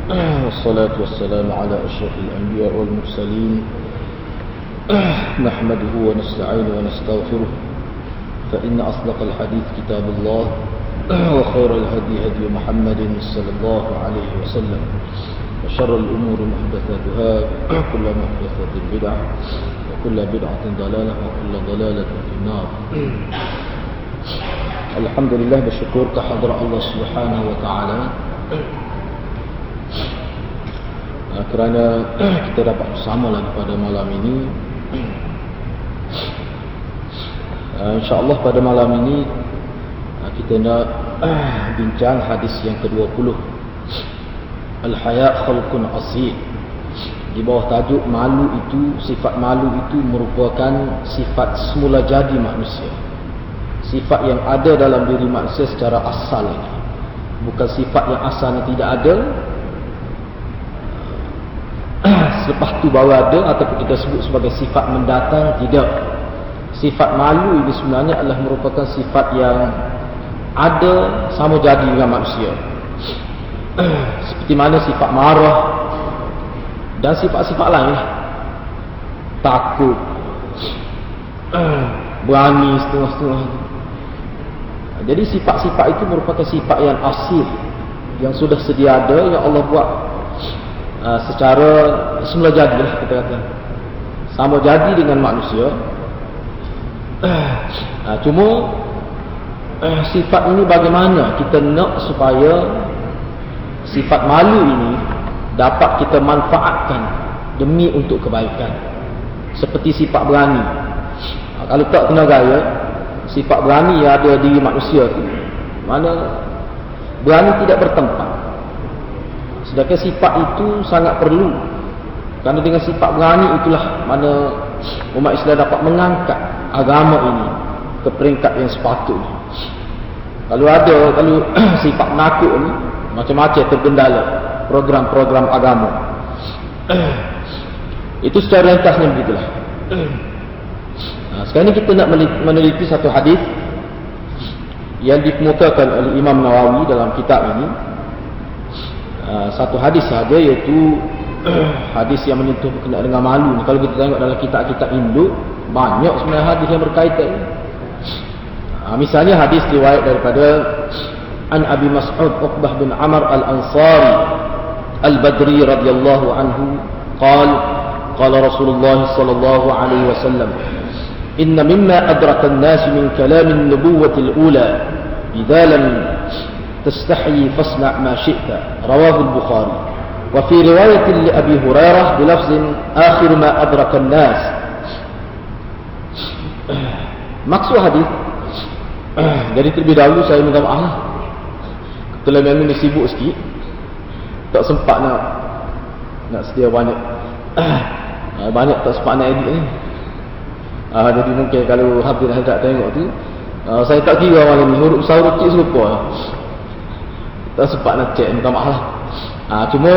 والصلاة والسلام على أشرف الأنبياء والمرسلين نحمده ونستعينه ونستغفره فإن أصدق الحديث كتاب الله وخير الهدي هدي محمد صلى الله عليه وسلم وشر الأمور محدثاتها وكل محدثة بدعة وكل بدعة ضلالة وكل ضلالة في النار. Alhamdulillah, bersyukur kehadrat Allah Subhanahu wa taala kerana kita dapat bersama lagi pada malam ini. InsyaAllah pada malam ini kita nak bincang hadis yang ke-20, Al-Haya' Khalqun Asil. Di bawah tajuk malu itu, sifat malu itu merupakan sifat semula jadi manusia, sifat yang ada dalam diri manusia secara asal ini. Bukan sifat yang asalnya tidak ada, selepas tu baru ada, ataupun kita sebut sebagai sifat mendatang. Tidak. Sifat malu ini sebenarnya adalah merupakan sifat yang ada sama jadi dengan manusia. Seperti mana sifat marah dan sifat-sifat lain, takut, berani setengah-setengah. Jadi sifat-sifat itu merupakan sifat yang asil, yang sudah sedia ada, yang Allah buat secara semula jadi lah, kita kata sama jadi dengan manusia. Cuma sifat ini bagaimana kita nak supaya sifat malu ini dapat kita manfaatkan demi untuk kebaikan. Seperti sifat berani, kalau tak kena gaya, sifat berani yang ada di manusia tu, mana berani tidak bertempat. Sedangkan sifat itu sangat perlu, kerana dengan sifat berani itulah mana umat Islam dapat mengangkat agama ini ke peringkat yang sepatutnya. Kalau sifat menakut ni, macam-macam tergendala program-program agama. Itu secara ringkasnya begitulah. Sekarang ni kita nak meneliti satu hadis yang dikemukakan oleh Imam Nawawi dalam kitab ini. Satu hadis sahaja, iaitu hadis yang menyentuh berkenaan dengan malu. Kalau kita tengok dalam kitab-kitab Induk, banyak sebenarnya hadis yang berkaitan. Misalnya hadis riwayat daripada An Abi Mas'ud Uqbah bin Amr Al-Ansari Al-Badri radhiyallahu anhu qala Rasulullah sallallahu alaihi wasallam, inna mimma adraka an-nas min kalam an-nubuwwati al-ula idza lam tastahyi fasna' ma syi'ta, rawahu al-Bukhari. Wa fi riwayat li Abi Hurairah bilafzin akhir ma adraka an-nas. Maksud hadis, jadi terlebih dahulu saya minta maaf, kebetulan memang ni sibuk sikit, tak sempat nak sedia banyak tak sempat nak edit ni. Jadi mungkin kalau hadirin tengok tu, saya tak kira malam ni, huruf besar huruf kecil serupa, tak sempat nak check, minta maaf lah. Cuma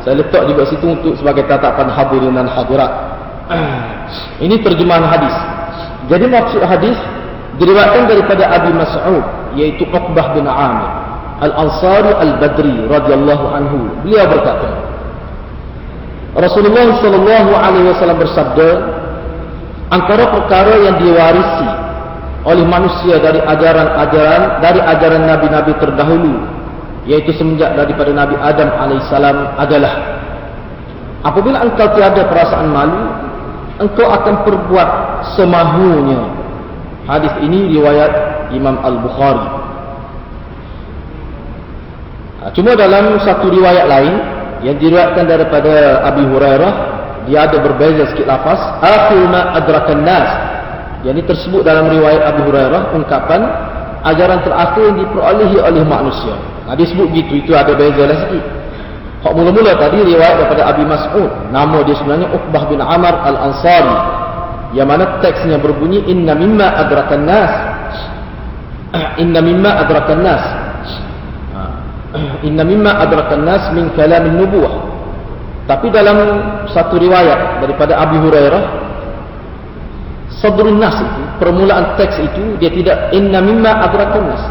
saya letak juga situ untuk sebagai tatapan hadirin dan hadirat. Ini terjemahan hadis. Jadi maksud hadis diriwayatkan daripada Abi Mas'ud, iaitu Uqbah bin Amir Al-Ansari Al-Badri radhiyallahu anhu. Beliau berkata, Rasulullah sallallahu alaihi wasallam bersabda, antara perkara yang diwarisi oleh manusia dari ajaran nabi-nabi terdahulu, yaitu semenjak daripada Nabi Adam alaihissalam, adalah apabila engkau tiada perasaan malu, engkau akan perbuat semahunya. Hadis ini riwayat Imam Al-Bukhari. Cuma dalam satu riwayat lain yang diriwayatkan daripada Abi Hurairah, dia ada berbeza sikit lafaz, akhir ma adrakan nas. Yang tersebut dalam riwayat Abi Hurairah, ungkapan ajaran terakhir yang diperolehi oleh manusia. Dia sebut gitu, itu ada beza lah sikit. Hak mula-mula tadi riwayat daripada Abi Mas'ud, nama dia sebenarnya Uqbah bin Amr Al-Ansari, yang mana teksnya berbunyi inna mimma adrakan nas, inna mimma adrakan nas, inna mimma adrakan nas min kalam an-nubuwah. Tapi dalam satu riwayat daripada Abi Hurairah, sadrun nas itu, permulaan teks itu, dia tidak inna mimma adrakan nas.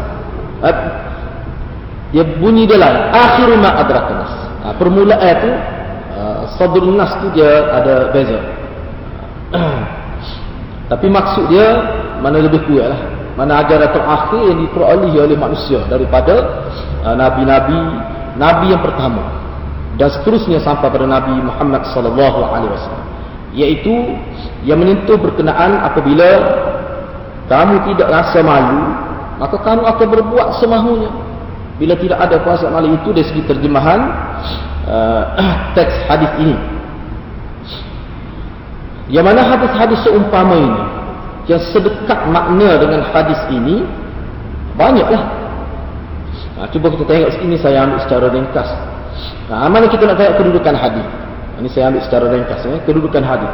Dia bunyi dia lain. Akhiru ma adrakan nas. Permulaan tu sadrun nas tu dia ada beza. Tapi maksud dia mana lebih kuat lah. Mana ajaran terakhir yang diperolehi oleh manusia daripada nabi yang pertama dan seterusnya sampai pada Nabi Muhammad sallallahu alaihi wasallam, iaitu yang menyentuh berkenaan apabila kamu tidak rasa malu, maka kamu akan berbuat semahunya. Bila tidak ada kuasa malu, itu dari segi terjemahan teks hadis ini. Yang mana hadis-hadis seumpama ini yang sedekat makna dengan hadis ini banyaklah. Cuba kita tengok sini, saya ambil secara ringkas. Mana kita nak tengok kedudukan hadis. Ini saya ambil secara ringkas kedudukan hadis.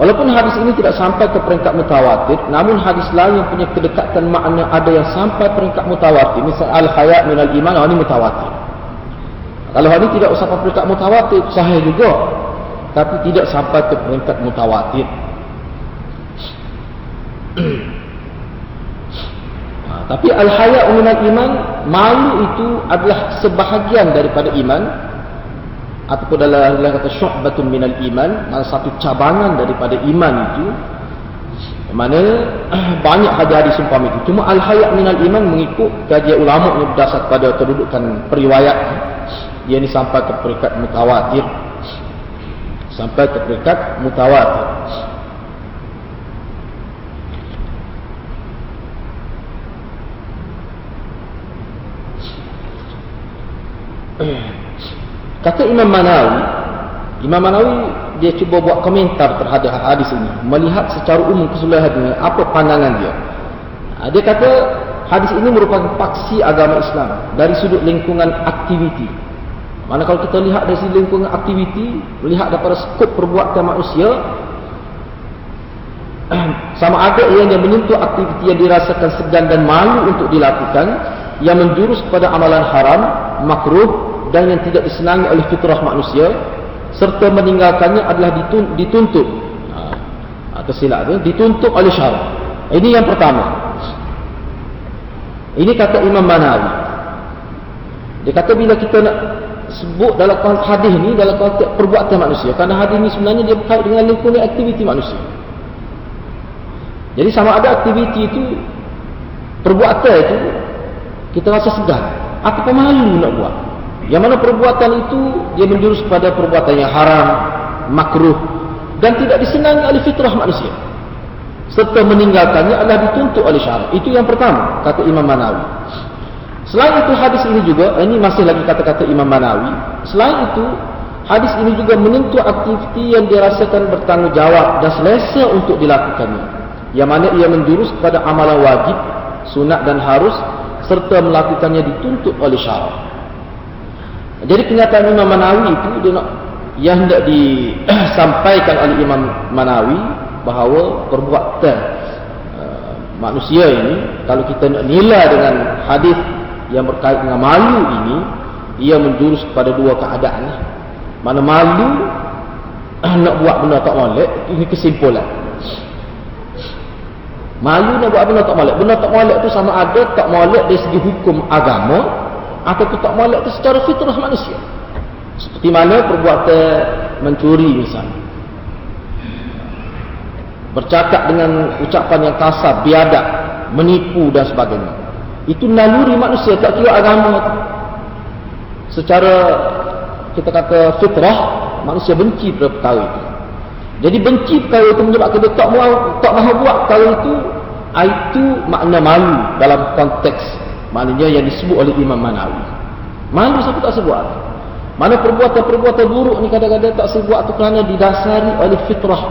Walaupun hadis ini tidak sampai ke peringkat mutawatir, namun hadis lain yang punya kedekatan makna ada yang sampai peringkat mutawatir. Misal al-haya' minal iman, ini mutawatir. Kalau ini tidak sampai peringkat mutawatir, sahih juga, tapi tidak sampai ke peringkat mutawatir. Tapi al-haya' minal iman, malu itu adalah sebahagian daripada iman, ataupun dalam kata syu'batun minal iman, malah satu cabangan daripada iman itu. Mana banyak hadis seumpama itu. Cuma al-haya' minal iman mengikut kajian ulama yang berdasar pada kedudukan periwayat, dia ni sampai ke peringkat mutawatir. Sampai ke peringkat mutawatir. Kata Imam Manawi dia cuba buat komentar terhadap hadis ini, melihat secara umum keseluruhannya apa pandangan dia. Dia kata hadis ini merupakan paksi agama Islam dari sudut lingkungan aktiviti. Mana kalau kita lihat dari sudut lingkungan aktiviti, melihat daripada skop perbuatan manusia, sama ada yang menyentuh aktiviti yang dirasakan segan dan malu untuk dilakukan, yang menjurus kepada amalan haram, makruh dan yang tidak disenangi oleh fitrah manusia, serta meninggalkannya adalah dituntut. Tersilap tu, dituntut oleh syarak. Ini yang pertama. Ini kata Imam Manawi. Dia kata bila kita nak sebut dalam konteks hadis ni, dalam konteks perbuatan manusia, kerana hadis ni sebenarnya dia berkait dengan lingkungan aktiviti manusia. Jadi sama ada aktiviti itu, perbuatan itu kita rasa segan ataupun malu nak buat. Yang mana perbuatan itu dia menjurus kepada perbuatan yang haram, makruh dan tidak disenangi oleh fitrah manusia, serta meninggalkannya adalah dituntut oleh syarak. Itu yang pertama, kata Imam Manawi. Selain itu hadis ini juga, ini masih lagi kata-kata Imam Manawi, selain itu hadis ini juga menyentuh aktiviti yang dirasakan bertanggungjawab dan selesa untuk dilakukannya, yang mana ia menjurus kepada amalan wajib, sunat dan harus, serta melakukannya dituntut oleh syarak. Jadi kenyataan Imam Manawi itu yang hendak disampaikan oleh Imam Manawi, bahawa perbuatan manusia ini, kalau kita nak nilai dengan hadis yang berkait dengan malu ini, ia menjurus kepada dua keadaan. Mana malu nak buat benda tak molek, ini kesimpulan. Malu nak buat benda tak molek. Benda tak molek tu sama ada tak molek dari segi hukum agama, ataupun tak molek itu secara fitrah manusia. Seperti mana perbuatan mencuri misalnya, bercakap dengan ucapan yang kasar, biadab, menipu dan sebagainya. Itu naluri manusia, tak kira agama itu. Secara kita kata fitrah, manusia benci pada perkara itu. Jadi benci perkara itu menyebabkan dia tak mahu buat perkara itu makna malu dalam konteks maknanya yang disebut oleh Imam Manawi. Malu siapa tak sebut? Mana perbuatan-perbuatan buruk ni kadang-kadang tak sebut tu kerana didasari oleh fitrah.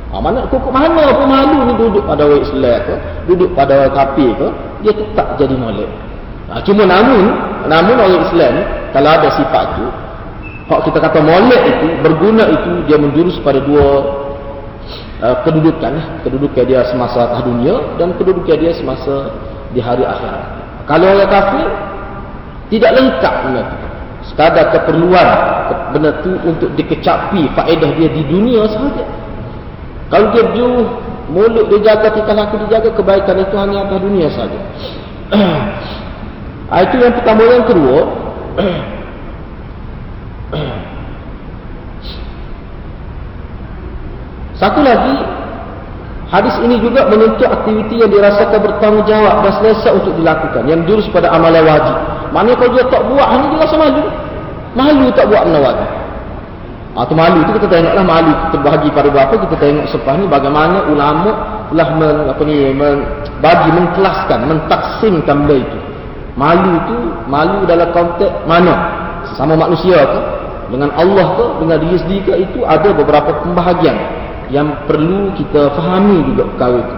Mana kok mana pun malu ni duduk pada orang Islam ke, duduk pada kafir ke, dia tetap jadi molek. Cuma namun orang Islam ni kalau ada sifat tu, hak kita kata molek itu, berguna itu, dia menjurus pada dua kedudukan dia semasa atas dunia dan kedudukan dia semasa di hari akhirat. Kalau orang kafir tidak lengkap benda tu, sekadar keperluan benda tu untuk dikecapi faedah dia di dunia sahaja. Kalau dia berjuh, mulut dia jaga, tingkah laku dia jaga, kebaikan itu hanya atas dunia sahaja. Itu yang pertama. Yang kedua, satu lagi, hadis ini juga menuntut aktiviti yang dirasakan bertanggungjawab dan selesa untuk dilakukan, yang jurus pada amalan wajib. Maknanya kalau dia tak buat, dia rasa malu. Malu tak buat amalan wajib. Atau malu itu kita tengoklah, malu kita bahagi pada berapa, kita tengok selepas ni bagaimana ulama telah bagi, mengkelaskan, mentaksimkan benda itu. Malu itu, malu dalam konteks mana? Sesama manusia ke? Dengan Allah ke? Dengan diri sendiri ke? Itu ada beberapa pembahagian yang perlu kita fahami juga perkara itu.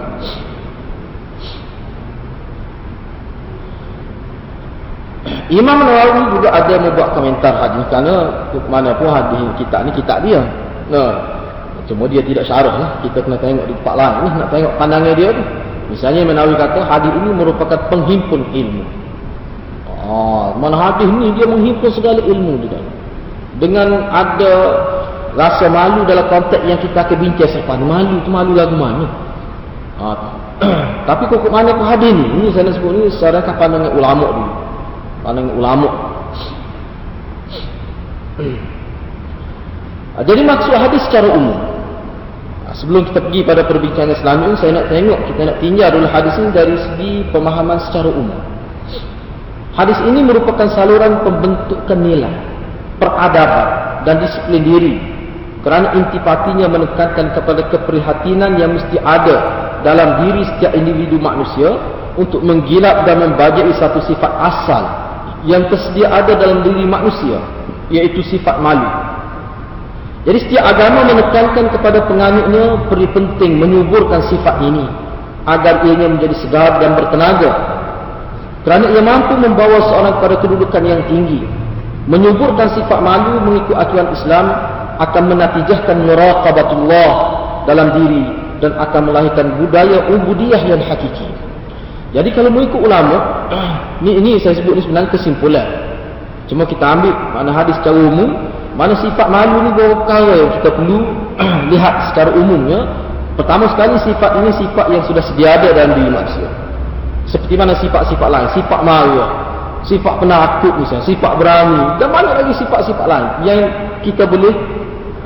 Imam Nawawi juga ada membuat komentar hadis, kerana mana pun hadis kitab ni kitab dia. Cuma dia tidak syarah lah. Kita kena tengok di tempat lain ni, nak tengok pandangan dia tu. Misalnya Imam Nawawi kata hadis ini merupakan penghimpun ilmu. Mana hadis ni dia menghimpun segala ilmu di dalam. Dengan ada rasa malu dalam konteks yang kita akan bincang selepas ni. Malu tu malu lagu mana? Tapi kok mana pun hadis ni, ini saya nak sebut ni secara pandangan ulama dulu. Pandangan ulama. Jadi maksud hadis secara umum. Sebelum kita pergi pada perbincangan selanjutnya, saya nak tengok, kita nak tinjau dulu hadis ini dari segi pemahaman secara umum. Hadis ini merupakan saluran pembentukan nilai, peradaban dan disiplin diri, kerana intipatinya menekankan kepada keprihatinan yang mesti ada dalam diri setiap individu manusia untuk menggilap dan membajai satu sifat asal yang tersedia ada dalam diri manusia, iaitu sifat malu. Jadi setiap agama menekankan kepada penganutnya perlu penting menyuburkan sifat ini agar ianya menjadi segar dan bertenaga, kerana ia mampu membawa seorang kepada kedudukan yang tinggi. Menyuburkan sifat malu mengikut acuan Islam akan menatijahkan muraqabatullah dalam diri dan akan melahirkan budaya ubudiyah yang hakiki. Jadi kalau mengikut ulama, ini saya sebut ni sebenarnya kesimpulan. Cuma kita ambil mana hadis secara umum, mana sifat malu ni beberapa perkara yang kita perlu lihat secara umumnya. Pertama sekali, sifat ini sifat yang sudah sedia ada dalam diri manusia. Seperti mana sifat-sifat lain, sifat marah, sifat penakut misalnya, sifat berani, dan banyak lagi sifat-sifat lain yang kita boleh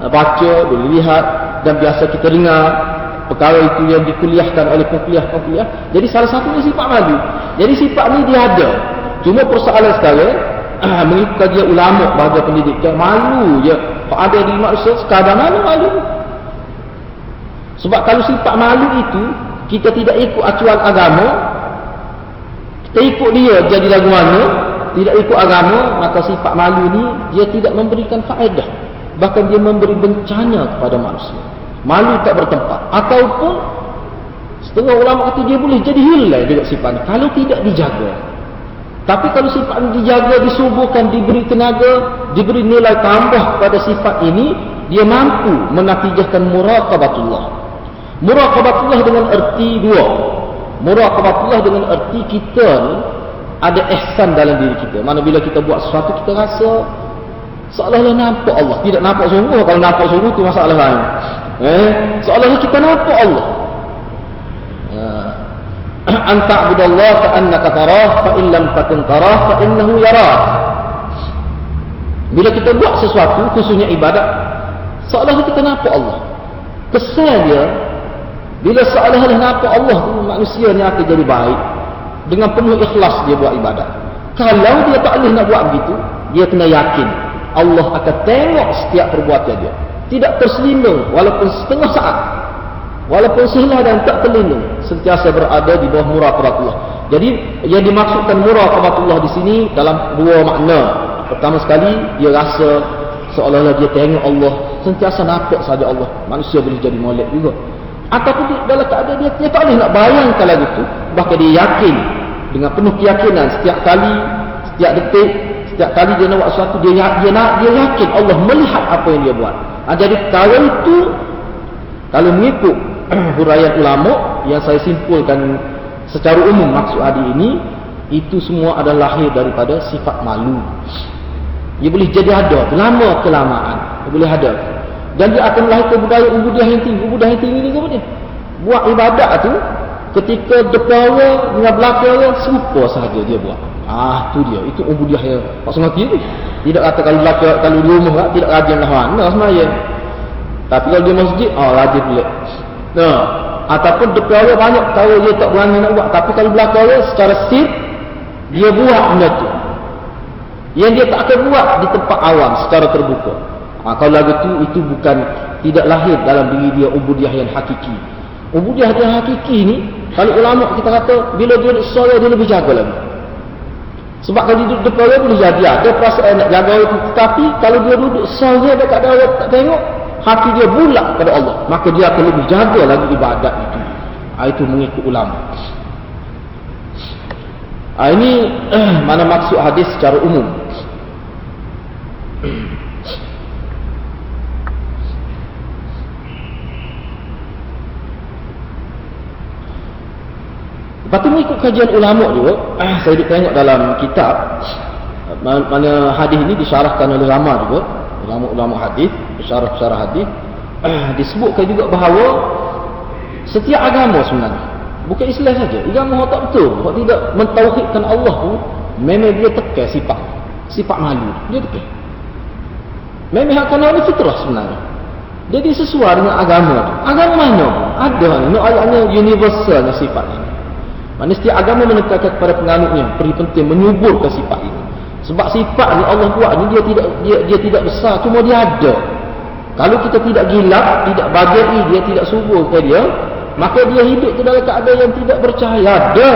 baca, boleh lihat dan biasa kita dengar. Perkara itu yang dikuliahkan oleh pengkuliah. Jadi salah satunya sifat malu. Jadi sifat ni dia ada. Cuma persoalan sekarang, mengikut kajian ulama bahagian pendidikan, malu je. Kalau ada di manusia sekadar mana malu. Sebab kalau sifat malu itu kita tidak ikut acuan agama, kita ikut dia jadi lagu mana, tidak ikut agama, maka sifat malu ni dia tidak memberikan faedah, bahkan dia memberi bencana kepada manusia. Malu tak bertempat. Ataupun setengah ulama kata dia boleh jadi hilang juga sifat ni kalau tidak dijaga. Tapi kalau sifat ini dijaga, disuburkan, diberi tenaga, diberi nilai tambah pada sifat ini, dia mampu menatijahkan muraqabatullah. Muraqabatullah dengan erti dua. Muraqabatullah dengan erti kita ni ada ihsan dalam diri kita. Mana bila kita buat sesuatu, kita rasa seolah-olah nampak Allah. Tidak nampak sungguh. Kalau nampak sungguh itu masalah lain. Seolah-olah kita nampak Allah. Anta abudallah ka'annaka tarah fa in lam takun tarah fa innahu yarah. Bila kita buat sesuatu, khususnya ibadat, seolah-olah kita nampak Allah. Kesan dia, bila seolah-olah nampak Allah tu, manusia ni akan jadi baik. Dengan penuh ikhlas dia buat ibadat. Kalau dia tak boleh nak buat begitu, dia kena yakin Allah akan tengok setiap perbuatan dia. Tidak terselindung walaupun setengah saat, walaupun sehilah dan tak terlindung, sentiasa berada di bawah muraqabatullah. Jadi yang dimaksudkan muraqabatullah di sini dalam dua makna. Pertama sekali, dia rasa seolah-olah dia tengok Allah, sentiasa nampak saja Allah. Manusia boleh jadi molek juga. Ataupun dalam keadaan dia tak boleh nak bayangkan lagu tu, bahkan dia yakin dengan penuh keyakinan setiap kali, setiap detik, setiap kali dia nak buat sesuatu, dia yakin Allah melihat apa yang dia buat. Jadi kalau itu, kalau mengikut huraian ulama yang saya simpulkan secara umum maksud hadis ini, itu semua adalah lahir daripada sifat malu. Dia boleh jadi ada lama kelamaan, dia boleh ada, dan dia akan melahirkan budaya ubudiyah yang tinggi. Ubudiyah yang tinggi ni kemudian buat ibadat tu Ketika depan orang dengan belakang orang serupa sahaja dia buat. Tu dia. Itu ubudiah yang tak sengaja tu. Tidak kata kalau belakang, kalau di rumah tidak rajin lah mana semayang. Tapi kalau di masjid, rajin pula. Ataupun depan orang banyak tahu dia tak berani nak buat. Tapi kalau belakang orang secara sir, dia buat benda tu. Yang dia tak akan buat di tempat awam secara terbuka. Kalau lagu tu, itu bukan, tidak lahir dalam diri dia ubudiah yang hakiki. Ubudiah yang hakiki ni, kalau ulama kita kata, bila dia duduk sorang, dia lebih jaga lagi. Sebab kalau dia duduk depan orang boleh jadi ada perasaan nak jaga orang tu. Tapi kalau dia duduk sorang, dia tak ada orang tak tengok, hati dia bulat pada Allah, maka dia akan lebih jaga lagi ibadat itu. Itu mengikut ulama. Ini mana maksud hadis secara umum. Lepas tu mengikut kajian ulama juga, saya tengok dalam kitab mana hadis ini disyarahkan oleh ulama juga, ulama-ulama hadis, syarah hadis, disebutkan juga bahawa setiap agama sebenarnya, bukan Islam saja, agama tak betul, kalau tidak mentauhidkan Allah tu, memang dia tekan sifat malu, dia tekan. Memang kerana ini fitrah sebenarnya. Jadi sesuai dengan agama tu. Agama mana pun ada ni, ayatnya universalnya sifat ini. Maksudnya setiap agama menekankan kepada penganutnya beri penting menyuburkan sifat ini. Sebab sifat ni Allah buat ni dia tidak besar, cuma dia ada. Kalau kita tidak gilap, tidak bagi dia tidak subur ke dia, maka dia hidup tu dalam keadaan yang tidak percaya. Ada,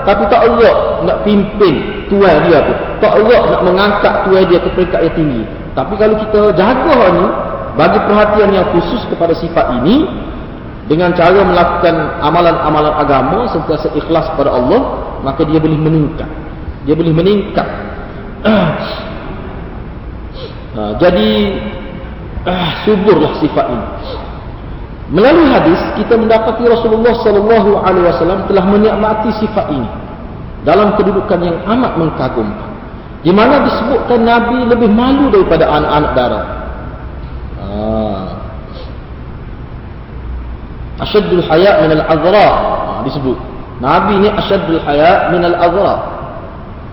tapi tak Allah nak pimpin tuan dia tu. Tak Allah nak mengangkat tuan dia ke peringkat yang tinggi. Tapi kalau kita jaga ni, bagi perhatian yang khusus kepada sifat ini, dengan cara melakukan amalan-amalan agama sentiasa ikhlas kepada Allah, maka dia boleh meningkat. Dia boleh meningkat. Jadi suburlah sifat ini. Melalui hadis kita mendapati Rasulullah SAW telah menikmati sifat ini dalam kedudukan yang amat mengagumkan, di mana disebutkan Nabi lebih malu daripada anak-anak dara. Asyaddul haya' minal azra, disebut Nabi ni asyaddul haya' minal azra.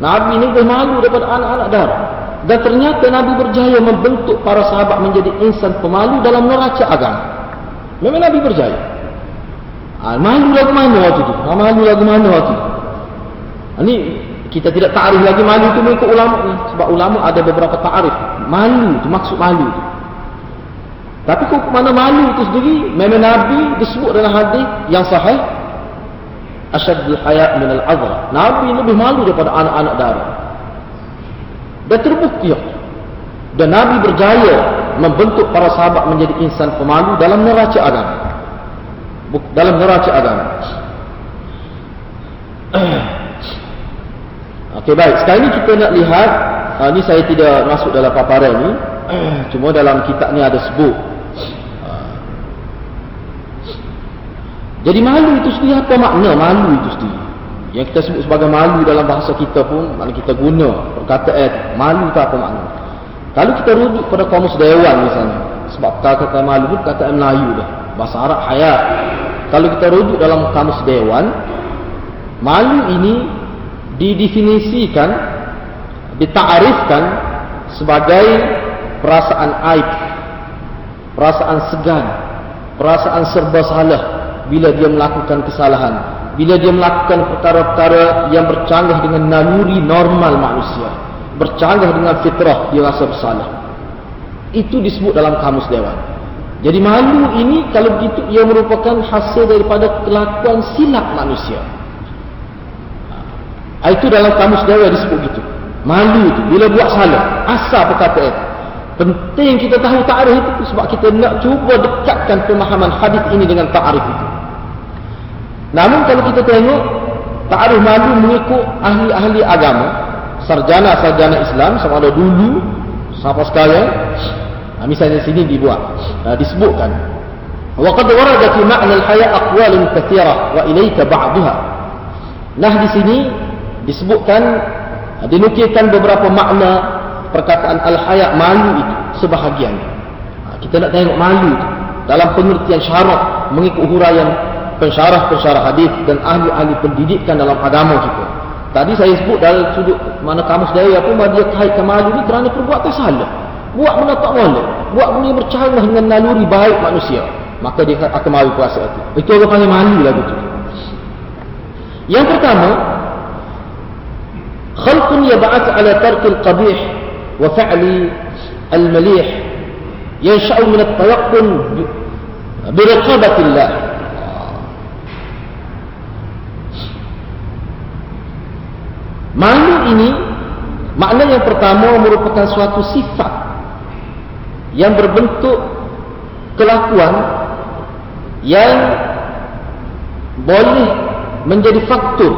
Nabi ni lebih malu daripada anak-anak dara. Dan ternyata Nabi berjaya membentuk para sahabat menjadi insan pemalu dalam neraca agama. Memang Nabi berjaya. Malu lagu mana waktu tu? Malu lagu mana waktu tu? Ini kita tidak takrif lagi malu itu mengikut ulama ni. Sebab ulama ada beberapa takrif. Malu tu, maksud malu tu. Tapi kok mana malu itu sendiri, memang Nabi disebut dalam hadis yang sahih, asyaddul haya' minal azra. Nabi lebih malu daripada anak-anak dara. Dan terbukti. Dan Nabi berjaya membentuk para sahabat menjadi insan pemalu dalam neraca agama. Dalam neraca agama. Okey, baik. Sekarang ini kita nak lihat, ini saya tidak masuk dalam paparan ni, cuma dalam kitab ni ada sebut. Jadi malu itu sendiri apa makna malu itu sendiri? Yang kita sebut sebagai malu dalam bahasa kita pun, mana kita guna perkataan malu itu apa makna? Kalau kita rujuk pada kamus dewan misalnya, sebab kata malu itu perkataan Melayu dah, bahasa Arab haya. Kalau kita rujuk dalam kamus dewan, malu ini didefinisikan, ditakrifkan sebagai perasaan aib, perasaan segan, perasaan serba salah bila dia melakukan kesalahan, bila dia melakukan perkara-perkara yang bercanggah dengan naluri normal manusia, bercanggah dengan fitrah, dia rasa bersalah. Itu disebut dalam kamus dewan. Jadi malu ini kalau begitu ia merupakan hasil daripada kelakuan silap manusia. Itu dalam kamus dewan disebut gitu. Malu itu bila buat salah, asal perkataan. Penting kita tahu ta'arif itu sebab kita nak cuba dekatkan pemahaman hadis ini dengan ta'arif itu. Namun kalau kita tengok ta'arif malu mengikut ahli-ahli agama, sarjana-sarjana Islam sama ada dulu sampai sekarang, misalnya sini dibuat, disebutkan wa qad warada fi ma'na al-haya' aqwalun katsirah wa ilayka ba'daha. Nah di sini disebutkan, dinukilkan beberapa makna perkataan al-haya' malu itu sebahagian. Kita nak tengok malu itu dalam pengertian syarak mengikut huraian pensyarah-pensyarah hadis dan ahli-ahli pendidikan dalam agama kita. Tadi saya sebut dalam sudut mana kamus daya pun dia kaitkan malu ni kerana perbuatan salah. Buat benda tak boleh. Buat benda yang bercanggah dengan naluri baik manusia. Maka dia akan malu perasaan itu. Itu orang panggil malu lagu tu. Yang pertama, khalqun yab'ath ala tarkil qabih wa fa'li al-malih yansha'u min at-tayaqqun bi riqabatillah. Malu ini makna yang pertama merupakan suatu sifat yang berbentuk kelakuan yang boleh menjadi faktor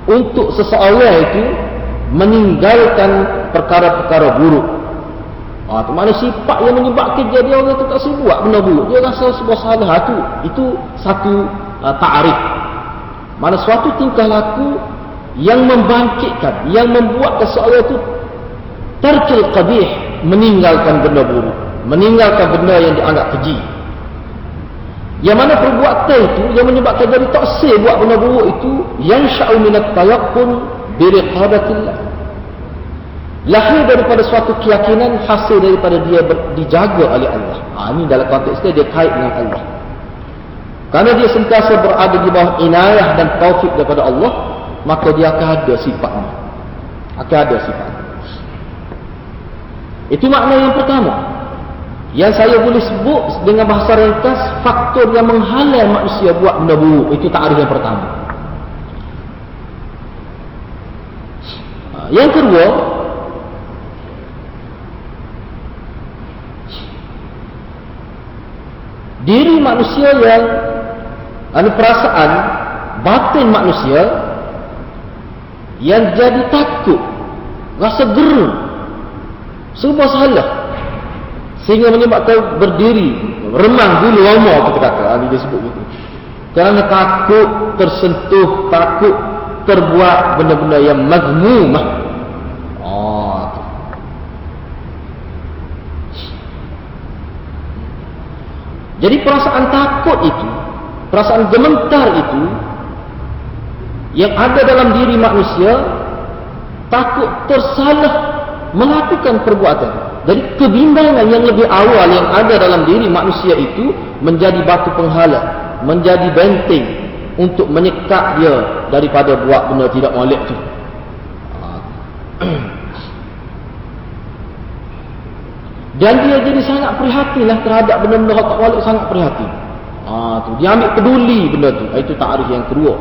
untuk seseorang itu meninggalkan perkara-perkara buruk. Itu mana sifat yang menyebabkan jadi orang itu tak sibuk buat benda buruk. Dia rasa sebuah salah itu satu ta'arif. Mana suatu tingkah laku yang membangkitkan, yang membuat seseorang itu tarkil qabih, meninggalkan benda buruk, meninggalkan benda yang dianggap keji. Yang mana perbuatan itu yang menyebabkan jadi tak sah buat benda buruk itu yang sya'u minat tayaqqun bi riqabatillah, lahir daripada suatu keyakinan hasil daripada dia dijaga oleh Allah. Ini dalam konteks dia kait dengan Allah, kerana dia sentiasa berada di bawah inayah dan taufik daripada Allah, maka dia akan ada sifatnya. Itu makna yang pertama yang saya boleh sebut dengan bahasa ringkas, faktor yang menghalang manusia buat benda buruk. Itu takrif yang pertama. Yang kedua, diri manusia yang perasaan batin manusia yang jadi takut, rasa geram sebuah salah, sehingga menyebabkan berdiri remang dulu lama, kita kata dia sebut gitu, kerana takut tersentuh, takut terbuat benda-benda yang mazmumah. Jadi perasaan takut itu, perasaan gemetar itu yang ada dalam diri manusia, takut tersalah melakukan perbuatan. Jadi kebimbangan yang lebih awal yang ada dalam diri manusia itu menjadi batu penghalang, menjadi benteng untuk menyekat dia daripada buat benda tidak molek itu. Dan dia jadi sangat prihatinlah terhadap benda-benda tak molek, sangat prihatin. Dia ambil peduli benda tu. Itu takrif yang kedua.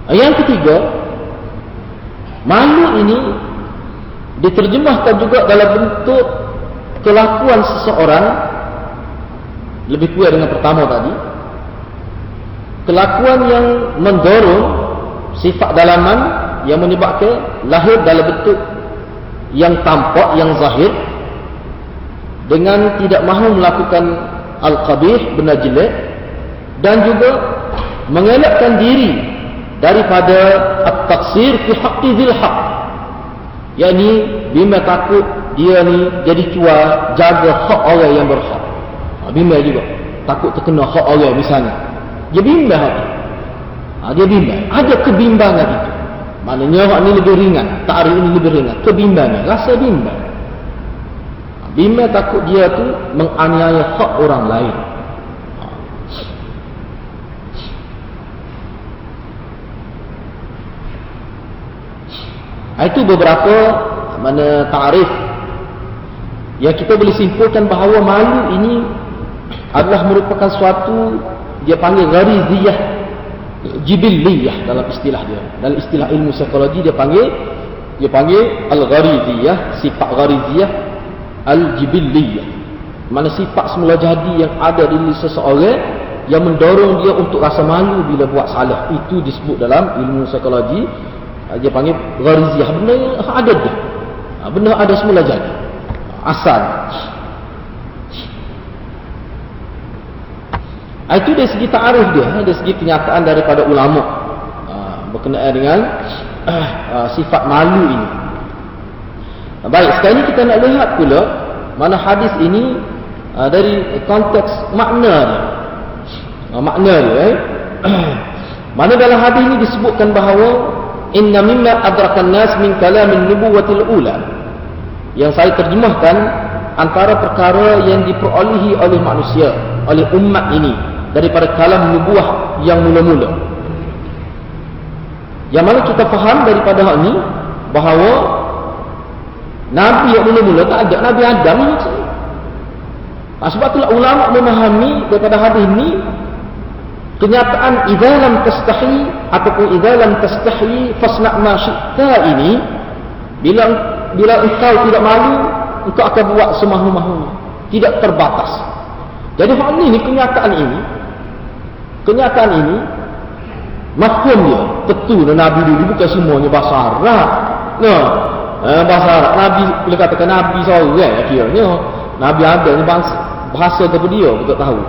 Yang ketiga, malu ini diterjemahkan juga dalam bentuk kelakuan seseorang, lebih kuat dengan pertama tadi, kelakuan yang mendorong sifat dalaman yang menyebabkan lahir dalam bentuk yang tampak, yang zahir, dengan tidak mahu melakukan al-qabih, benda jelek, dan juga mengelakkan diri daripada at-taqsir fi haqqi dzil haqq, yakni bima takut dia ni jadi cuar jaga hak orang yang berhak. Bimbang juga takut terkena hak orang misalnya, dia bimbang hati. Dia bimbang, ada kebimbangan itu. Maknanya hak ni lebih ringan, takrif ini lebih ringan, kebimbangan, rasa bimbang. Bimbang takut dia tu menganiaya hak orang lain. Itu beberapa mana takrif yang kita boleh simpulkan bahawa malu ini adalah merupakan suatu, dia panggil ghariziyah jibilliyah dalam istilah dia. Dalam istilah ilmu psikologi dia panggil al-ghariziyah, sifat ghariziyah al-jibilliyah. Mana sifat semula jadi yang ada di diri seseorang yang mendorong dia untuk rasa malu bila buat salah. Itu disebut dalam ilmu psikologi, dia panggil ghariziyah. Benda yang ada dah, benda ada semula jadi, asal. Itu dari segi ta'arif dia, dari segi kenyataan daripada ulama berkenaan dengan sifat malu ini. Baik, sekarang ini kita nak lihat pula mana hadis ini dari konteks makna dia. Makna dia mana dalam hadis ini disebutkan bahawa inna mimma adrakan nas min kalamin nubuwatil ula, yang saya terjemahkan antara perkara yang diperolehi oleh manusia, oleh umat ini daripada kalam nubuah yang mula-mula, yang mana kita faham daripada hal ini bahawa Nabi yang mula-mula tak ada, Nabi Adam maksudnya. Sebab itulah ulama memahami daripada hadis ini kenyataan idza lam tastahi ataupun idza lam tastahi fasna' ma syi'ta ini, bila engkau tidak malu, engkau akan buat semahu-mahunya, tidak terbatas. Jadi hal ini kenyataan ini mafhum dia betul. Nabi dulu bukan semuanya bahasa Arab. Bahasa Arab Nabi boleh katakan Nabi seorang kiranya. Nabi ada ni bahasa apa dia kita tahu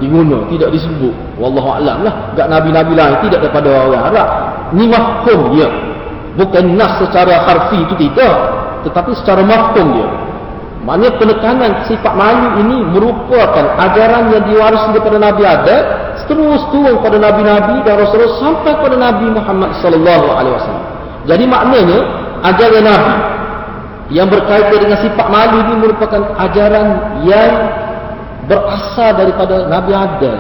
diguna, tidak disebut wallahu a'lam lah. Enggak nabi-nabi lain tidak daripada orang Arab. Ni mafhum dia, bukan nas secara harfi itu tidak, tetapi secara mafhum dia. Maknanya penekanan sifat malu ini merupakan ajaran yang diwarisi daripada Nabi Adam terus turun pada nabi-nabi dan rasul sampai pada Nabi Muhammad sallallahu alaihi wasallam. Jadi maknanya ajaran Nabi yang berkaitan dengan sifat malu ini merupakan ajaran yang berasal daripada Nabi Adam.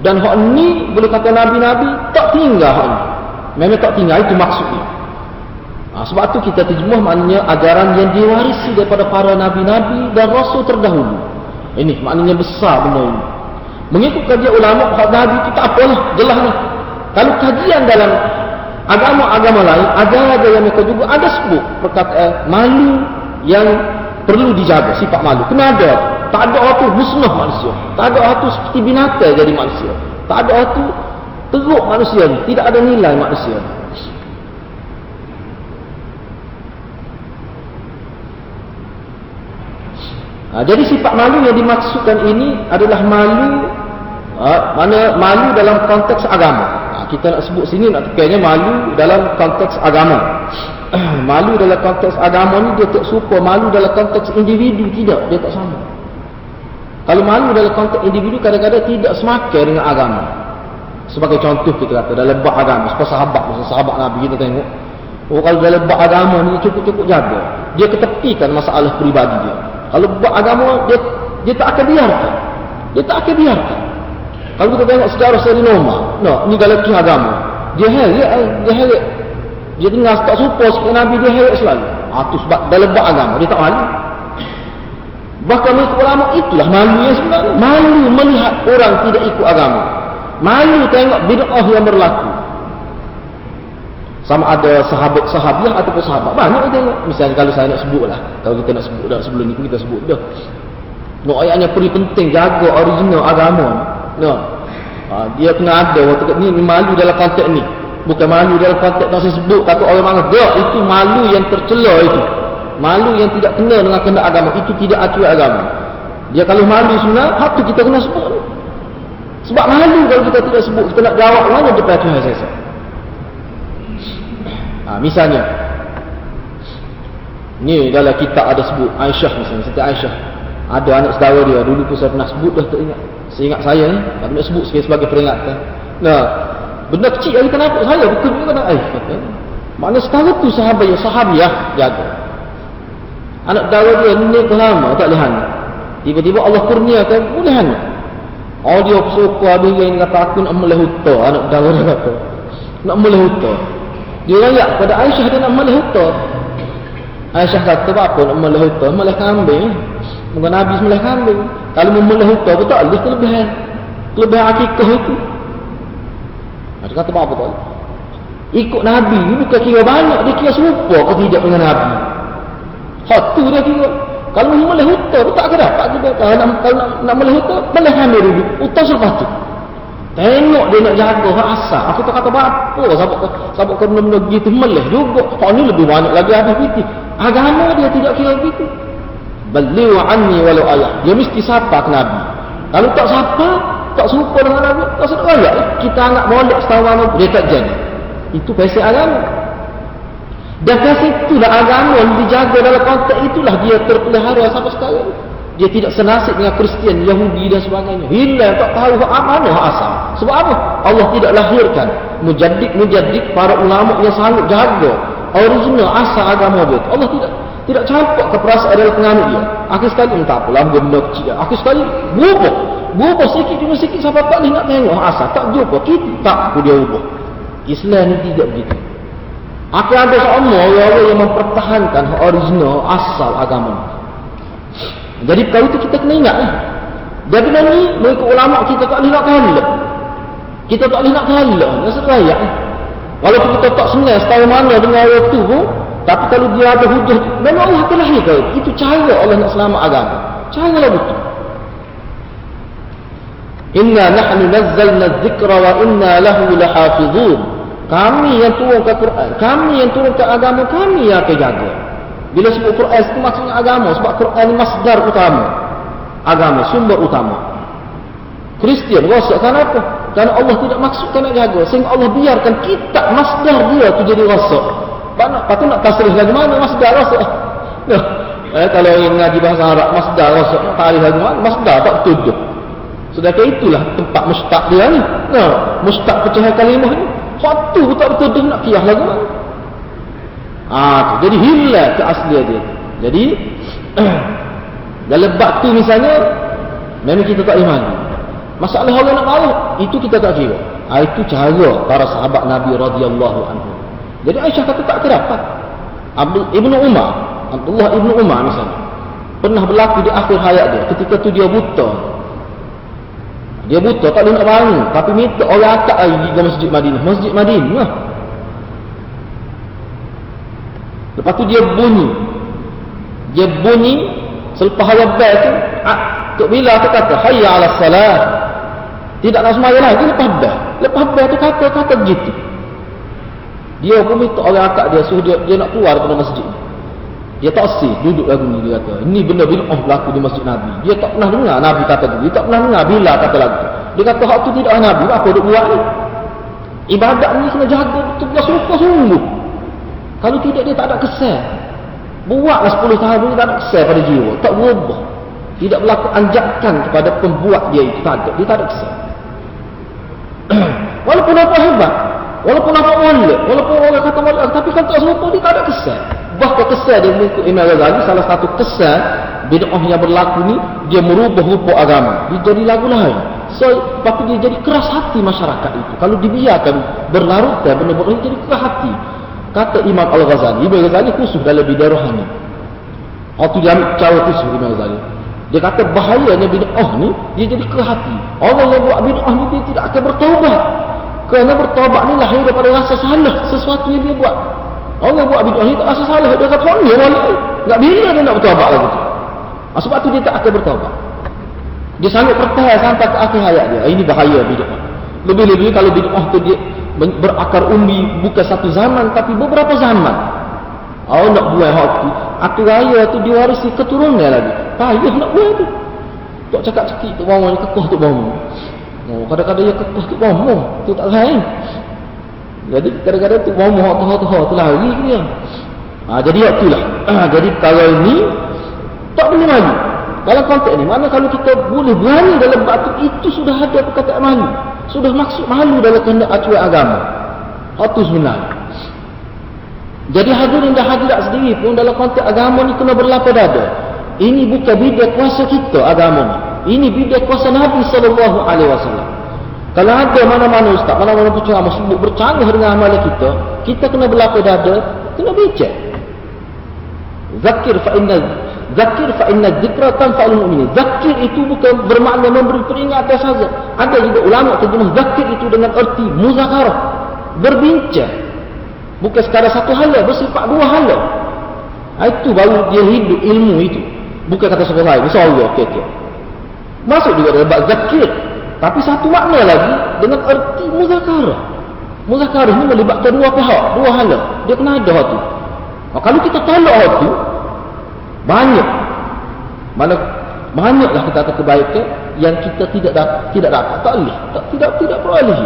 Dan hak ni boleh kata nabi-nabi tak tinggal hak ni. Memang tak tinggal, itu maksudnya. Sebab tu kita terjemah maknanya ajaran yang diwarisi daripada para nabi-nabi dan rasul terdahulu. Ini maknanya besar benda ini. Mengikut kajian ulama, hak nabi itu tak apalah, jelas lah. Kalau kajian dalam agama-agama lain, ajaran yang mereka juga ada sebut perkataan malu yang perlu dijaga, sifat malu. Kena ada. Tak ada orang tu musnah manusia. Tak ada orang tu seperti binatang jadi manusia. Tak ada orang tu teruk manusia ni. Tidak ada nilai manusia ni. Jadi sifat malu yang dimaksudkan ini adalah malu, mana malu dalam konteks agama. Kita nak sebut sini, nak tekannya malu dalam konteks agama. Malu dalam konteks agama ni dia tak serupa malu dalam konteks individu, tidak, dia tak sama. Kalau malu dalam konteks individu kadang-kadang tidak semakin dengan agama. Sebagai contoh kita kata dalam bab agama, seperti sahabat Nabi kita tengok. Kalau dalam bab agama ni cukup-cukup jaga. Dia ketepikan masalah peribadi dia. Kalau bab agama dia tak akan biarkan. Dia tak akan biarkan. Kalau kita tengok sejarah Sayyidina Umar, ni dalam kisah agama, dia heret. Dia tinggal tak serupa seperti Nabi, dia heret selalu. Itu sebab dalam bab agama dia tak malu. Bahkan menurut ulama itulah malu yang sebenarnya. Malu melihat orang tidak ikut agama. Malu tengok bid'ah yang berlaku. Sama ada sahabat-sahabiah ataupun sahabat. Banyak kita tengok. Misalnya kalau saya nak sebut lah. Kalau kita nak sebut dah sebelum ni pun kita sebut dah. Ayatnya perlu penting jaga original agama ni. Dia kena ada waktu ni malu dalam konteks ni. Bukan malu dalam konteks tak saya sebut takut orang marah. Itu malu yang tercela itu. Malu yang tidak kena dengan kehendak agama. Itu tidak acuan agama. Dia kalau malu sebenarnya, hak tu kita kena sebut. Sebab malu kalau kita tidak sebut, kita nak jawab mana depan Tuhan saya. Misalnya ni dalam kitab ada sebut Aisyah misalnya, Siti Aisyah. Ada anak saudara dia, dulu pun saya pernah sebut dah tak ingat. Seingat saya ni, tak nak sebut sebagai peringatan. Benda kecil yang kita nampak saya, betul juga kata Aisyah. Maknanya sekarang tu sahabiah jaga. Anak saudara dia ni lama tak lihat. Tiba-tiba Allah kurniakan boleh anak. Dia bersuka ada yang kata aku nak melehutah. Anak saudara dia kata nak melehutah. Dia rayak pada Aisyah dia nak melehutah. Aisyah kata apa nak melehutah? Meleh kambing. Mungkin Nabi meleh kambing. Kalau melehutah betul ada kelebihan akikah itu. Dia kata apa betul? Ikut Nabi ni bukan kira banyak, dia kira serupa atau tidak dengan Nabi. Hatu dia kira. Kalau meleh hutah, tak akan dapat juga. Kalau nak meleh hutah, meleh hamil dulu. Hutah selepas tu. Tengok dia nak jaga hak asal. Aku tak kata apa. Sebab kau benda-benda begitu meleh juga. Hak ni lebih banyak lagi habis begitu. Agama dia tidak kira begitu. Baliu anni walau ayah. Dia mesti sapa ke Nabi. Kalau tak sapa, tak serupa dengan Nabi, tak sedap ayat. Kita anak molek setahun dia tak jadi. Itu pasal agama. Dan pasal itulah agama yang dijaga dalam konteks itulah dia terpelihara sampai sekarang. Dia tidak senasib dengan Kristian, Yahudi dan sebagainya. Hilang, tak tahu mana asal. Sebab apa? Allah tidak lahirkan mujaddid para ulama yang sanggup jaga original asal agama dia. Allah tidak campak ke perasaan adalah penganut dia. Akhir sekali tak apalah benda kecil. Akhir sekali berubah sikit demi sikit sampai tak boleh nak tengok asal. Tak jumpa, kita tak pun dia ubah. Islam ni tidak begitu. Akan ada seorang orang yang mempertahankan original asal agama ni. Jadi perkara itu kita kena ingat lah. Jadi ni mengikut ulama kita tak boleh nak kalah. Kita tak boleh nak kalah. Rasa layak. Walaupun kita tak senang setahu mana dengan orang tu pun, tapi kalau dia ada hujah, memang Allah akan lahirkan. Itu cara Allah nak selamat agama. Cara lah betul. Inna nahnu nazzalna dzikra wa inna lahu lahafizun. Kami yang turunkan Quran, kami yang turunkan agama, kami yang akan jaga. Bila sebut Quran itu maksudnya agama, sebab Quran ni masdar utama. Agama, sumber utama. Kristian rosak kenapa? Kerana Allah tidak maksudkan nak jaga, sehingga Allah biarkan kitab masdar dia tu jadi rosak. Lepas tu nak tasrih lagi mana masdar rosak? Kalau yang ngaji bahasa Arab masdar rosak, nak tarikh lagi mana? Masdar tak tuduh. Sedangkan itulah tempat mustaq dia ni. Mustaq pecahan kalimah ni. Satu pun tak betul nak kiyah lagi mana? Jadi hilang keaslian dia. Jadi dalam bab tu misalnya memang kita tak iman. Masalah orang nak malu itu kita tak kira. Itu cara para sahabat Nabi radhiyallahu anhu. Jadi Aisyah kata tak terdapat. Abdullah ibnu Umar misalnya pernah berlaku di akhir hayat dia. Ketika tu dia buta. Dia buta tak boleh nak bangun, tapi minta orang akak air di Masjid Madinah. Masjid Madinah. Lepas tu dia bunyi selepas hayat bel tu, Tok Bilal tu kata hayya 'alas salat. Tidak nak sembahyang lagi lepas bel tu kata begitu. Dia pun minta orang akak dia suruh dia nak keluar daripada masjid. Dia tak sih duduk lagu ni, dia kata ini benda bid'ah berlaku di masjid Nabi. Dia tak pernah dengar Nabi kata tu, dia tak pernah dengar Bilal kata lagu. Dia kata hak tu tidak Nabi, apa duk buat ni? Ibadat ni kena jaga betul-betul sungguh. Kalau tidak dia tak ada kesan. Buatlah 10 tahun ni tak ada kesan pada jiwa, tak berubah. Tidak berlaku anjakan kepada pembuat dia itu, tak ada. Dia tak ada kesan. Walaupun apa hebat, walaupun apa molek, walaupun orang kata molek, tapi kalau tak serupa dia tak ada kesan. Bahkan kesan dia mengikut Imam Ghazali, salah satu kesan bid'ah yang berlaku ni, dia merubah rupa agama. Dia jadi lagu lain. Tapi dia jadi keras hati masyarakat itu. Kalau dibiarkan berlarut benda-benda ini jadi keras hati. Kata Imam Al-Ghazali, Imam Ghazali khusus dalam bid'ah rohani. Itu dia ambil cara khusus Imam Ghazali. Dia kata bahayanya bid'ah ni, dia jadi keras hati. Orang yang buat bid'ah ni dia tidak akan bertaubat. Kerana bertaubat ni lahir daripada rasa salah sesuatu yang dia buat. Orang buat bid'ah ni tak rasa salah, dia kata ni wali. Tak bila dia nak bertaubat lagi tu. Sebab tu dia tak akan bertaubat. Dia sanggup bertahan sampai ke akhir hayat dia. Ini bahaya bid'ah. Lebih-lebih kalau bid'ah tu dia berakar umbi bukan satu zaman tapi beberapa zaman. Nak buat hak tu, akhir raya tu diwarisi keturunan lagi. Payah nak buat tu. Tak cakap-cakap tu bawang ni kekuh tu bawang. Kadang-kadang dia kekuh tu bawang. Tu tak lain. Jadi kadang-kadang tu bawang hak tu lari dia. Jadi itulah. Jadi kalau ni tak boleh malu. Dalam konteks ni, mana kalau kita boleh berani dalam batu itu sudah ada perkataan malu. Sudah maksud malu dalam kehendak acuan agama. Itu sebenarnya. Jadi hadirin dan hadirat sendiri pun dalam konteks agama ni kena berlapar dada. Ini bukan bidang kuasa kita agama ni. Ini bidang kuasa Nabi SAW. Kalau ada mana-mana ustaz, mana-mana penceramah sebut bercanggah dengan amalan kita kena berlapar dada, kena bijak. Zakir fa inna dzikra tanfa'ul mu'minin. Zakir itu bukan bermakna memberi peringatan saja. Ada juga ulama terjemah zakir itu dengan erti muzakarah, berbincang. Bukan sekadar satu hala, bersifat dua hala. Itu baru dia hidup ilmu itu. Bukan kata seorang lain, insya-Allah okey. Masuk juga dalam bab zakir. Tapi satu makna lagi dengan erti muzakarah. Muzakarah ini melibatkan dua pihak, dua hala. Dia kena ada tu. Kalau kita tolak tu banyaklah kita akan kebaikan yang kita tidak dapat, tak boleh, tidak peroleh.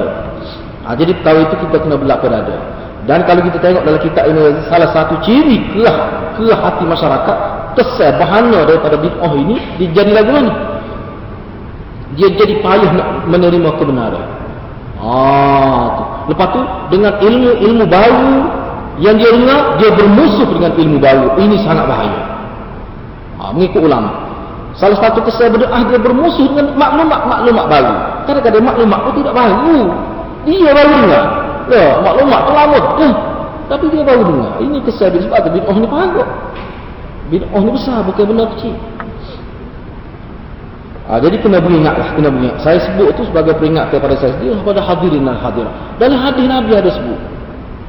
Jadi perkara itu kita kena berlapar dada. Dan kalau kita tengok dalam kitab ini, salah satu ciri kerah hati masyarakat kesal bahana daripada bid'ah ini, dia jadi lagu mana? Dia jadi payah nak menerima kebenaran. Tu. Lepas tu dengan ilmu baru yang dia dengar, dia bermusuh dengan ilmu baru. Ini sangat bahaya. Mengikut ulama. Salah satu kesal bid'ah, dia bermusuh dengan maklumat baru. Kadang-kadang maklumat itu tidak baru. Dia baru dengar. Maklumat tu lama. Tapi dia baru dengar. Ini kesal bid'ah. Sebab bid'ah ni parah. Bid'ah ni besar, bukan benda kecil. Jadi kena beringat. Saya sebut itu sebagai peringatan kepada saya sendiri, kepada hadirin dan hadirat. Dalam hadis Nabi ada sebut.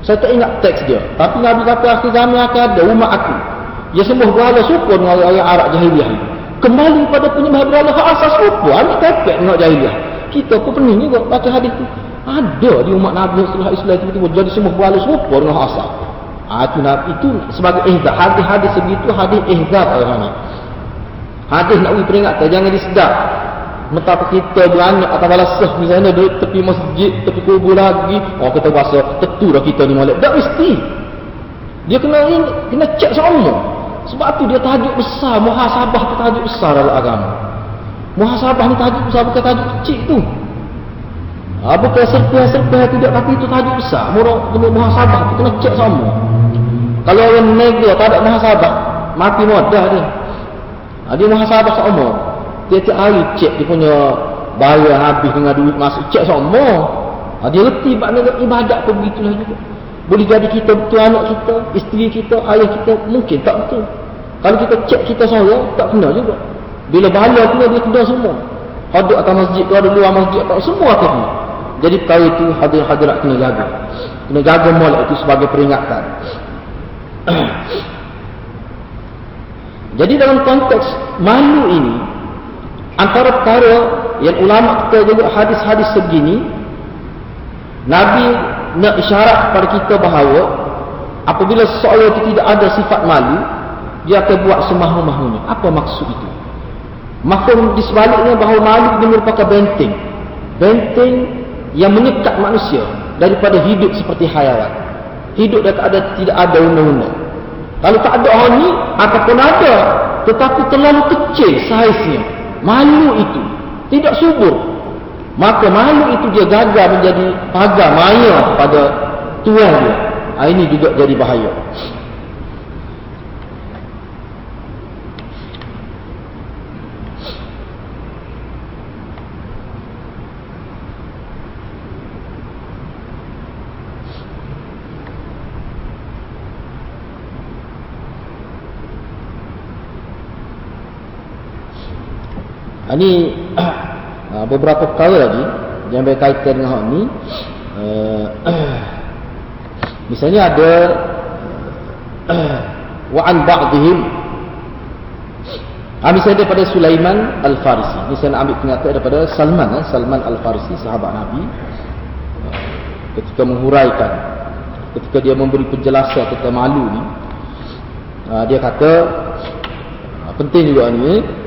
Saya tak ingat teks dia. Tapi Nabi kata akhir zaman akan ada umat aku. Dia semua berhala serupa dengan orang Arab jahiliah ini. Kembali pada penyembah berhala hak asas serupa. Ambil kepek dengan jahiliah. Kita pun pening juga baca hadis itu. Ada di umat Nabi setelah Islam tiba-tiba jadi semua berhala serupa dengan hak asas. Itu sebagai ihzar. Hadis-hadis segitu hadis ihzar orang ni. Hadis nak beri peringatan, jangan disedap. Betapa kita beranak atau balasah misalnya di tepi masjid, tepi kubur lagi, kita rasa tentu dah kita ni molek. Tak mesti. Dia kena cek semua. Sebab tu dia tajuk besar, muhasabah tu tajuk besar dalam agama. Muhasabah ni tajuk besar, bukan tajuk kecil tu. Bukan serpah-serpah tidak, tapi itu tajuk besar. Muhasabah tu kena cek semua. Kalau orang negara tak ada muhasabah, mati mudah dia. Dia muhasabah semua. Tiap-tiap hari cek dia punya bayar habis dengan duit masuk, cek semua. Dia reti maknanya ibadat pun begitulah juga. Boleh jadi kita betul anak kita, isteri kita, ayah kita, mungkin tak betul. Kalau kita cek kita seorang, tak kena juga. Bila bala kena, dia kena semua. Hadap atas masjid tu, ada luar masjid tak, semua akan kena. Jadi perkara itu hadirat kena jaga. Kena jaga molek itu sebagai peringatan. Jadi dalam konteks malu ini, antara perkara yang ulama kita juga hadis-hadis segini, Nabi nak isyarat kepada kita bahawa apabila seseorang itu tidak ada sifat malu, dia akan buat semahu-mahunya. Apa maksud itu? Mafhum di sebaliknya bahawa malu ini merupakan benteng. Benteng yang menyekat manusia daripada hidup seperti hayawan. Hidup tidak ada undang-undang. Kalau tak ada orang ni, ataupun ada, tetapi terlalu kecil saiznya, malu itu tidak subur, maka malu itu dia gagal menjadi pagar maya pada tuan dia. Ini juga jadi bahaya. Ini beberapa perkara lagi yang berkaitan dengan hal ni. Misalnya ada wa an ba'dihim, misalnya daripada Sulaiman Al-Farisi. Ini saya nak ambil pengakuan daripada Salman Al-Farisi, sahabat Nabi, ketika menghuraikan, ketika dia memberi penjelasan tentang malu ni, dia kata penting juga ni.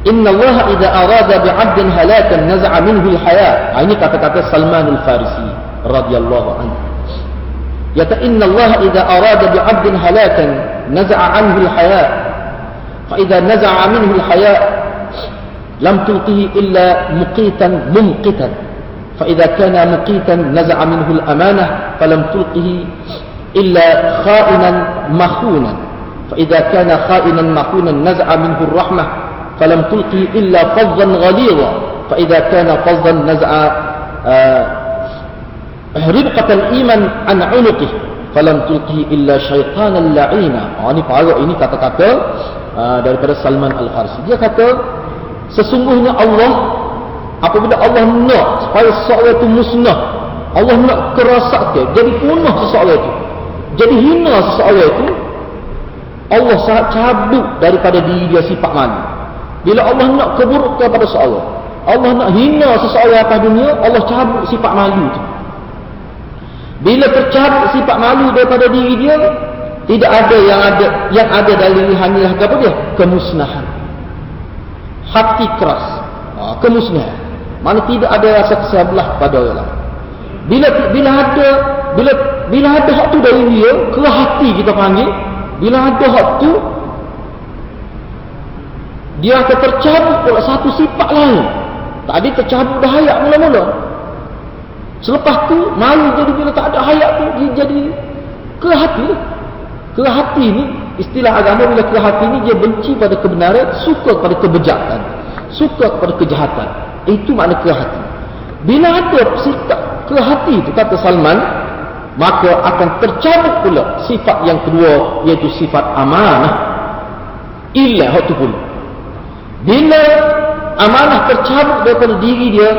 Inna Allah idza arada bi'abdin halakan naza'a minhu al-haya. Ini kata-kata Salman Al-Farisi radhiyallahu anhu. Yata inna Allah idza arada bi'abdin halakan naza'a anhu al-haya. Fa idza naza'a minhu al-haya lam tulqihi illa muqitan mumqitan. Fa idza kana muqitan naza'a minhu al-amanah falam tulqihi illa kha'inan makhunan. Fa idza kana kha'inan makhunan naza'a minhu ar-rahmah فلم تلقي إلا فظا غليظا فإذا كان فظا نزع ربقة الإيمان عن عنقه فلم تلقي إلا شيطانا لعينا. Ini kata-kata daripada Salman Al-Farisi. Dia kata sesungguhnya Allah, apabila Allah nak supaya seseorang itu musnah, Allah nak kerosakan, jadi punah seseorang itu, jadi hina seseorang itu, Allah sangat cabut daripada diri dia sifat malu. Bila Allah nak keburukan pada seseorang, Allah nak hina seseorang atas dunia, Allah cabut sifat malu itu. Bila tercabut sifat malu daripada diri dia, tidak ada yang ada dari hanyalah apa dia? Kemusnahan. Hati keras. Kemusnahan. Mana tidak ada rasa kesabaran pada orang. Bila ada hak tu dari dia, keras hati kita panggil, Bila ada hak tu, dia akan tercabut pula satu sifat lain. Tadi tercabut dah hayat mula-mula. Selepas tu malu, jadi bila tak ada hayat tu dia jadi ke hati. Ke hati ni, istilah agama bila ke hati ni, dia benci pada kebenaran, suka pada kebejatan, suka pada kejahatan. Itu makna ke hati. Bila ada sikap ke hati tu, kata Salman, maka akan tercabut pula sifat yang kedua, iaitu sifat amanah. Illa hak tu pula. Bila amanah tercabut daripada diri dia,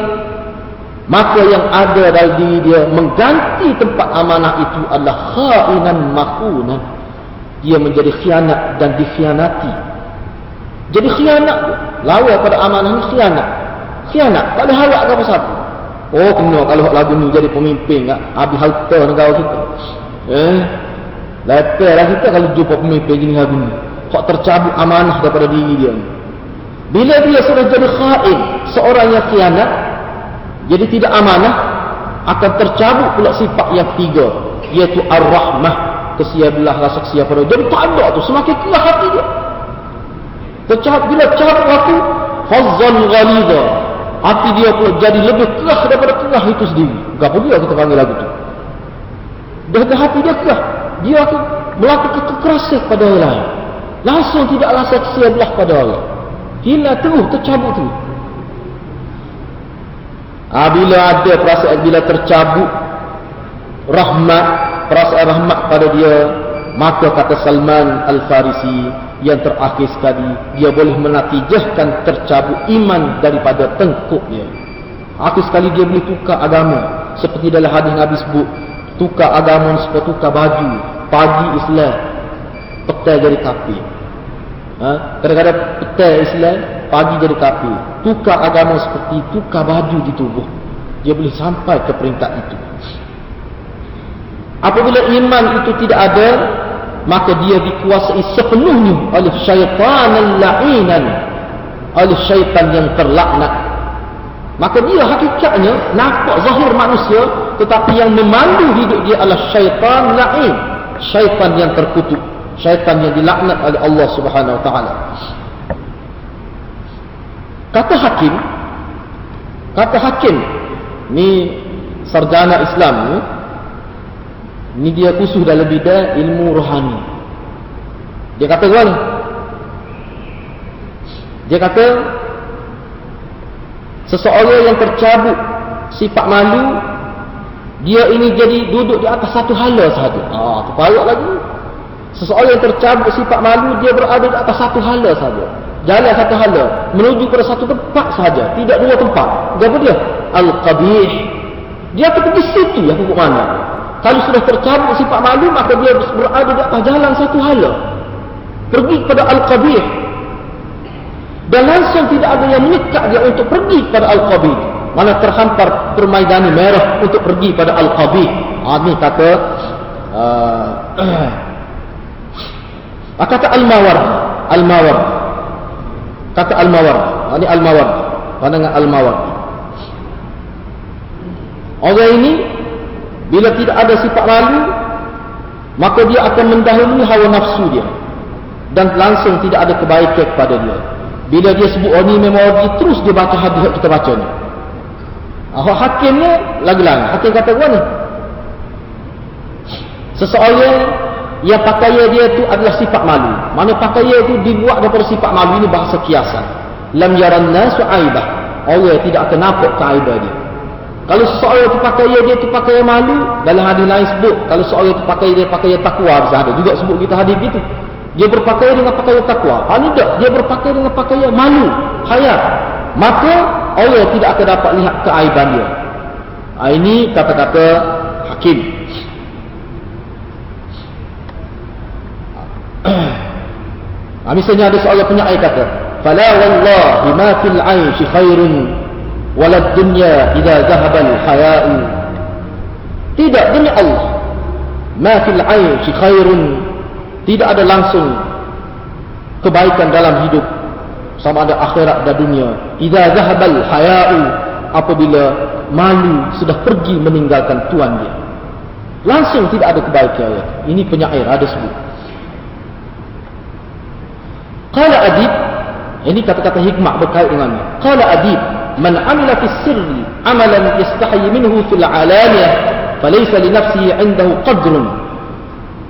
maka yang ada dalam diri dia mengganti tempat amanah itu adalah khainan makhunan. Dia menjadi khianat dan dikhianati. Jadi khianat, lawan pada amanah ni khianat. Khianat, tak ada harap ke apa-apa. Oh, kena kalau lagu ni jadi pemimpin, habis harta negara kita. Lepas kita kalau jumpa pemimpin gini lagu ni, hak tercabut amanah daripada diri dia. Bila dia sudah jadi khain, seorang yang khianat, jadi tidak amanah, akan tercabut pula sifat yang ketiga, iaitu ar-rahmah, kesia belah, rasa kesia pada. Jadi tak ada tu, semakin kelah hati dia. Tercabut, bila cabut hati, fazzan ghalidha, hati dia pula jadi lebih kelah daripada kelah itu sendiri. Gapo dia kita panggil lagu tu? Dah hati dia kelah, dia akan melakukan kekerasan pada orang lain. Langsung tidak rasa kesia belah pada orang. Hilang terus, tercabut tu. Bila ada perasaan, bila tercabut rahmat, perasaan rahmat pada dia, maka kata Salman Al-Farisi yang terakhir sekali, dia boleh menatijahkan tercabut iman daripada tengkuk dia. Akhir sekali dia boleh tukar agama, seperti dalam hadis Nabi sebut, tukar agama seperti tukar baju. Pagi Islam, petang jadi kafir. Kadang-kadang petang Islam, pagi jadi kafir. Tukar agama seperti tukar baju di tubuh. Dia boleh sampai ke peringkat itu. Apabila iman itu tidak ada, maka dia dikuasai sepenuhnya oleh syaitan al-la'inan, oleh syaitan yang terlaknat. Maka dia hakikatnya nampak zahir manusia, tetapi yang memandu hidup dia adalah syaitan la'in, syaitan yang terkutuk, syaitan yang dilaknat oleh Allah Subhanahu wa taala. Kata hakim ni sarjana Islam ni dia khusus dalam bidang ilmu rohani. Dia kata apa? Dia kata seseorang yang tercabut sifat malu, dia ini jadi duduk di atas satu hala sahaja. Terparak lagi. Seseorang yang tercabut sifat malu, dia berada di atas satu hala sahaja. Jalan satu hala, menuju pada satu tempat sahaja, tidak dua tempat. Apa dia? Al-qabih. Dia akan pergi situ ya, pokok mana. Kalau sudah tercabut sifat malu, maka dia berada di atas jalan satu hala, pergi kepada al-qabih. Dan langsung tidak ada yang menyekat dia untuk pergi kepada al-qabih. Mana terhampar permaidani merah untuk pergi pada al-qabih. Ini kata kata al-mawar. Kata al-mawar. Ini al-mawar. Pandangan al-mawar. Orang ini bila tidak ada sifat malu, maka dia akan mendahului hawa nafsu dia, dan langsung tidak ada kebaikan kepada dia. Bila dia sebut ni memori, terus dia baca hadis kita baca ni. Hakimnya lagi-lagi. Hakim kata apa ni? Seseorang yang pakaian dia tu adalah sifat malu. Mana pakaian itu dibuat daripada sifat malu, ini bahasa kiasan. Lam yaran nasu aibah. Orang tidak akan nampak keaibah dia. Kalau seseorang itu pakaian dia tu pakaian malu, dalam hadis lain sebut, kalau seseorang itu pakaian takwa, bisa ada juga sebut kita hadis gitu. Dia berpakaian dengan pakaian takwa. Tidak, dia berpakaian dengan pakaian malu, haya. Maka orang tidak akan dapat lihat keaiban dia. Ini kata-kata hakim. Misalnya ada seorang penyair kata, "Fala wallahi ma fil 'aishi khairun walad dunya idza dhahaba al-haya'u." Tidak, demi Allah, ma fil 'aishi khairun, tidak ada langsung kebaikan dalam hidup sama ada akhirat dan dunia. Idza dhahaba al-haya'u, apabila malu sudah pergi meninggalkan tuan dia, langsung tidak ada kebaikan. Ini penyair ada sebut. Qala adib, ini kata-kata hikmah berkait dengannya. Qala adib, man amila fi sirri amalan yastahi minhu fil alaniyah falaysa li nafsihi 'indahu qadrun.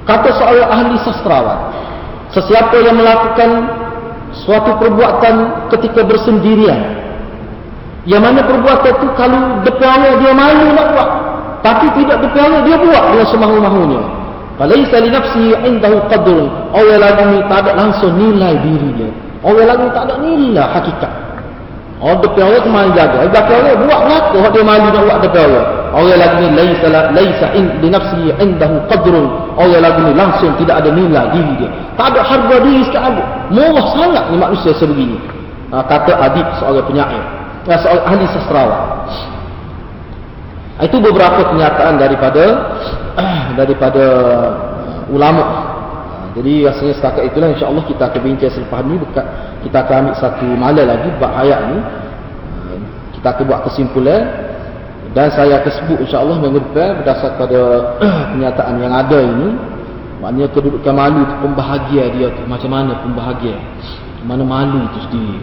Kata seorang ahli sastrawan, sesiapa yang melakukan suatu perbuatan ketika bersendirian, yang mana perbuatan itu kalau depannya dia malu nak buat, tapi tidak depannya dia buat dengan semahu-mahunya, falaysa li nafsihi 'indahu qadrun. Orang lagu ni tak ada langsung nilai diri dia, orang lagu tak ada nilai hakikat. Orang depan orang kemana jaga, belakang orang buat belakang, dia malu nak buat depan orang. Orang lagu ni laisa li nafsihi 'indahu qadrun. Orang lagu ni langsung tidak ada nilai diri dia, tak ada harga diri sekali. Murah sangat ni manusia sebegini. Kata adib, seorang penyair, seorang ahli sastrawan. Itu beberapa kenyataan daripada ulama. Jadi rasanya setakat itulah, insya-Allah kita akan bincang selepas ni. Kita akan ambil satu malam lagi bab ayat ni. Kita akan buat kesimpulan dan saya akan sebut insya-Allah minggu depan berdasar pada kenyataan yang ada ini. Maknanya kedudukan malu itu, pembahagia dia tu macam mana, pembahagia mana malu itu sendiri.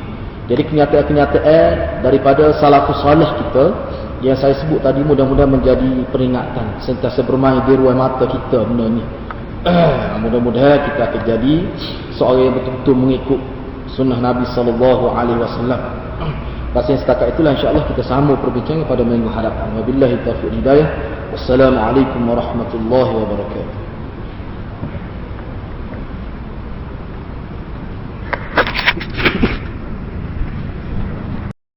Jadi kenyataan-kenyataan daripada salafus salih kita yang saya sebut tadi, mudah-mudahan menjadi peringatan sentiasa bermain di ruang mata kita benda ni. Mudah-mudahan kita akan jadi seorang yang betul-betul mengikut sunnah Nabi SAW. Rasanya setakat itulah, insya-Allah kita sambung perbincangan pada minggu hadapan. Wabillahi taufiq hidayah. Wassalamualaikum warahmatullahi wabarakatuh.